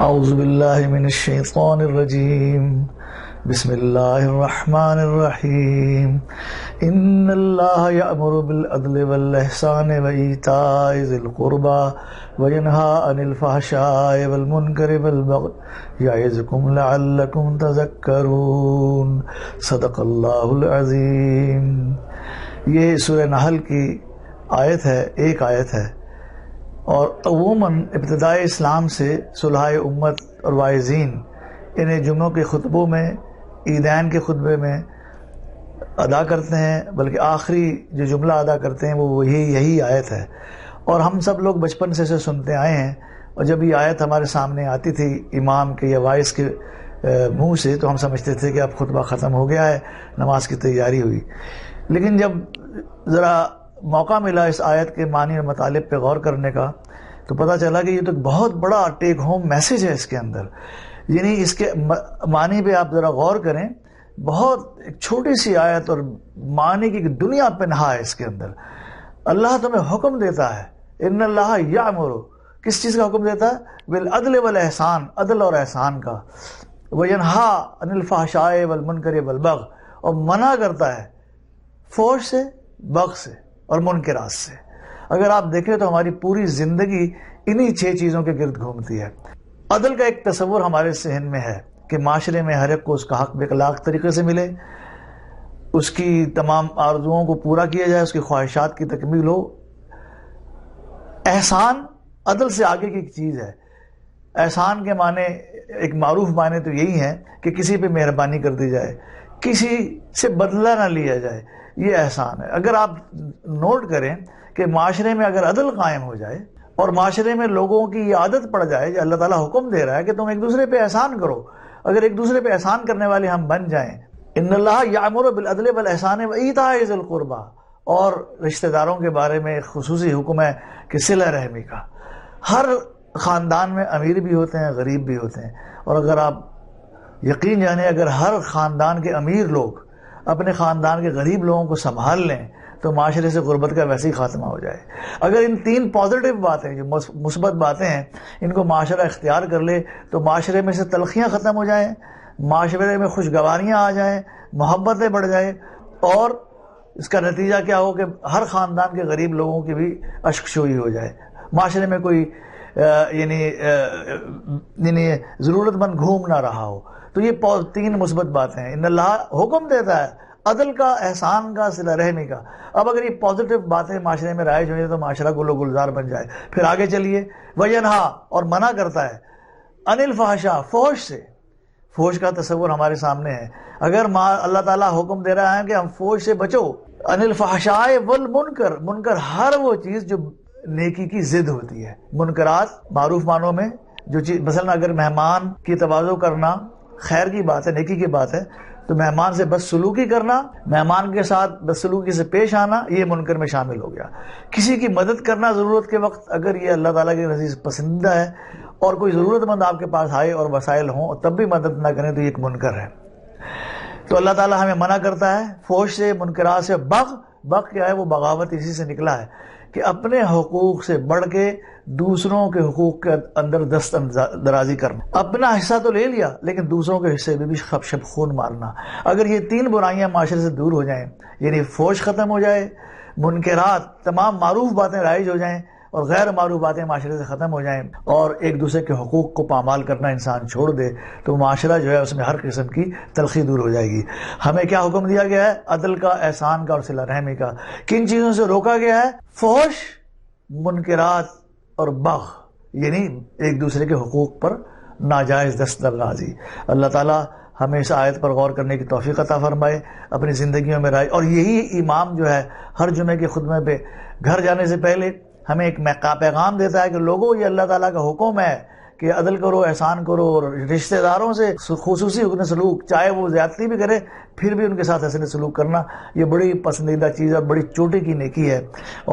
اعوذ باللہ من الشیطان الرجیم بسم اللہ الرحمن الرحیم ان اللہ یأمر بالعدل والاحسان وایتاء ذی القربى وینہی عن الفحشاء والمنکر والبغی یعظکم لعلکم تذکرون صدق اللہ العظیم۔ یہ سورہ نحل کی آیت ہے، ایک آیت ہے، اور عموماً ابتدائی اسلام سے صلح امت اور واعظین انہیں جمعوں کے خطبوں میں، عیدین کے خطبے میں ادا کرتے ہیں، بلکہ آخری جو جملہ ادا کرتے ہیں وہ یہی آیت ہے، اور ہم سب لوگ بچپن سے اسے سنتے آئے ہیں، اور جب یہ آیت ہمارے سامنے آتی تھی امام کے یا واعظ کے منہ سے تو ہم سمجھتے تھے کہ اب خطبہ ختم ہو گیا ہے، نماز کی تیاری ہوئی۔ لیکن جب ذرا موقع ملا اس آیت کے معنی اور مطالب پہ غور کرنے کا تو پتہ چلا کہ یہ تو بہت بڑا ٹیک ہوم میسج ہے اس کے اندر، یعنی اس کے معنی پہ آپ ذرا غور کریں، بہت ایک چھوٹی سی آیت اور معنی کی دنیا پہ نہا ہے اس کے اندر۔ اللہ تمہیں حکم دیتا ہے، ان اللہ یامر، کس چیز کا حکم دیتا ہے؟ بالعدل والاحسان، عدل اور احسان کا، وینہی عن الفحشاء والمنکر والبغی، اور منع کرتا ہے فحش سے، بغی سے اور منکرات سے۔ اگر آپ دیکھیں تو ہماری پوری زندگی انہی 6 چیزوں کے گرد گھومتی ہے۔ عدل کا ایک تصور ہمارے ذہن میں ہے کہ معاشرے میں ہر ایک کو اس کا حق بے اخلاق طریقے سے ملے، اس کی تمام آرزوؤں کو پورا کیا جائے، اس کی خواہشات کی تکمیل ہو۔ احسان عدل سے آگے کی ایک چیز ہے۔ احسان کے معنی، ایک معروف معنی تو یہی ہے کہ کسی پہ مہربانی کر دی جائے، کسی سے بدلہ نہ لیا جائے، یہ احسان ہے۔ اگر آپ نوٹ کریں کہ معاشرے میں اگر عدل قائم ہو جائے اور معاشرے میں لوگوں کی یہ عادت پڑ جائے کہ اللہ تعالیٰ حکم دے رہا ہے کہ تم ایک دوسرے پہ احسان کرو، اگر ایک دوسرے پہ احسان کرنے والے ہم بن جائیں، ان اللہ یأمر بالعدل والاحسان وایتاء ذی القربى، اور رشتہ داروں کے بارے میں ایک خصوصی حکم ہے کہ صلہ رحمی کا۔ ہر خاندان میں امیر بھی ہوتے ہیں، غریب بھی ہوتے ہیں، اور اگر آپ یقین جانیں اگر ہر خاندان کے امیر لوگ اپنے خاندان کے غریب لوگوں کو سنبھال لیں تو معاشرے سے غربت کا ویسے ہی خاتمہ ہو جائے۔ اگر ان 3 پازیٹیو باتیں، جو مثبت باتیں ہیں، ان کو معاشرہ اختیار کر لے تو معاشرے میں سے تلخیاں ختم ہو جائیں، معاشرے میں خوشگواریاں آ جائیں، محبتیں بڑھ جائیں، اور اس کا نتیجہ کیا ہو کہ ہر خاندان کے غریب لوگوں کی بھی اشک شوئی ہو جائے، معاشرے میں کوئی یعنی ضرورت مند گھوم نہ رہا ہو۔ تو یہ 3 مثبت باتیں ہیں۔ ان اللہ حکم دیتا ہے عدل کا، احسان کا، صلہ رحمی کا۔ اب اگر یہ پازیٹیو باتیں معاشرے میں رائج ہوئی تو معاشرہ گل و گلزار بن جائے۔ پھر آگے چلیے، وینہی، اور منع کرتا ہے عن الفحشاء، فحش سے۔ فحش کا تصور ہمارے سامنے ہے۔ اگر اللہ تعالیٰ حکم دے رہا ہے کہ ہم فحش سے بچو، عن الفحشاء والمنکر، منکر ہر وہ چیز جو نیکی کی ضد ہوتی ہے۔ منکرات معروف معنوں میں جو چیز، مثلا اگر مہمان کی تواضع کرنا خیر کی بات ہے، نیکی کی بات ہے، تو مہمان سے بد سلوکی کرنا، مہمان کے ساتھ بد سلوکی سے پیش آنا، یہ منکر میں شامل ہو گیا۔ کسی کی مدد کرنا ضرورت کے وقت، اگر یہ اللہ تعالیٰ کے نزدیک پسندیدہ ہے اور کوئی ضرورت مند آپ کے پاس آئے اور وسائل ہوں تب بھی مدد نہ کریں تو یہ ایک منکر ہے۔ تو اللہ تعالیٰ ہمیں منع کرتا ہے فحش سے، منکرات سے۔ بغ کیا ہے؟ وہ بغاوت اسی سے نکلا ہے کہ اپنے حقوق سے بڑھ کے دوسروں کے حقوق کے اندر دست درازی کرنا۔ اپنا حصہ تو لے لیا لیکن دوسروں کے حصے میں بھی شب خون مارنا۔ اگر یہ 3 برائیاں معاشرے سے دور ہو جائیں، یعنی فحش ختم ہو جائے، منکرات، تمام معروف باتیں رائج ہو جائیں، اور غیر معروف باتیں معاشرے سے ختم ہو جائیں، اور ایک دوسرے کے حقوق کو پامال کرنا انسان چھوڑ دے، تو معاشرہ جو ہے اس میں ہر قسم کی تلخی دور ہو جائے گی۔ ہمیں کیا حکم دیا گیا ہے؟ عدل کا، احسان کا اور صلہ رحمی کا۔ کن چیزوں سے روکا گیا ہے؟ فحش، منکرات اور بغی، یعنی ایک دوسرے کے حقوق پر ناجائز دست درازی۔ اللہ تعالیٰ ہمیں اس آیت پر غور کرنے کی توفیق عطا فرمائے، اپنی زندگیوں میں رائے۔ اور یہی امام جو ہے ہر جمعے کے خطبے پہ گھر جانے سے پہلے ہمیں ایک پیغام دیتا ہے کہ لوگوں، یہ اللہ تعالیٰ کا حکم ہے کہ عدل کرو، احسان کرو، اور رشتہ داروں سے خصوصی حسن سلوک، چاہے وہ زیادتی بھی کرے پھر بھی ان کے ساتھ حسن سلوک کرنا، یہ بڑی پسندیدہ چیز اور بڑی چوٹی کی نیکی ہے۔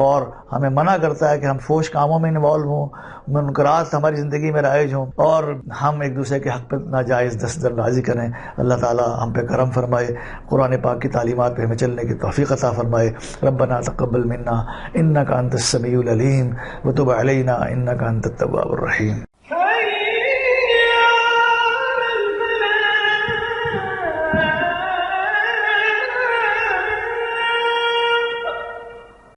اور ہمیں منع کرتا ہے کہ ہم فحش کاموں میں انوالو ہوں، منکرات ہماری زندگی میں رائج ہوں، اور ہم ایک دوسرے کے حق پہ ناجائز دست درازی کریں۔ اللہ تعالیٰ ہم پہ کرم فرمائے، قرآن پاک کی تعلیمات پہ ہمیں چلنے کی توفیق عطا فرمائے۔ ربنا تقبل منا انک انت السمیع العلیم وتب علینا انک انت التواب الرحیم۔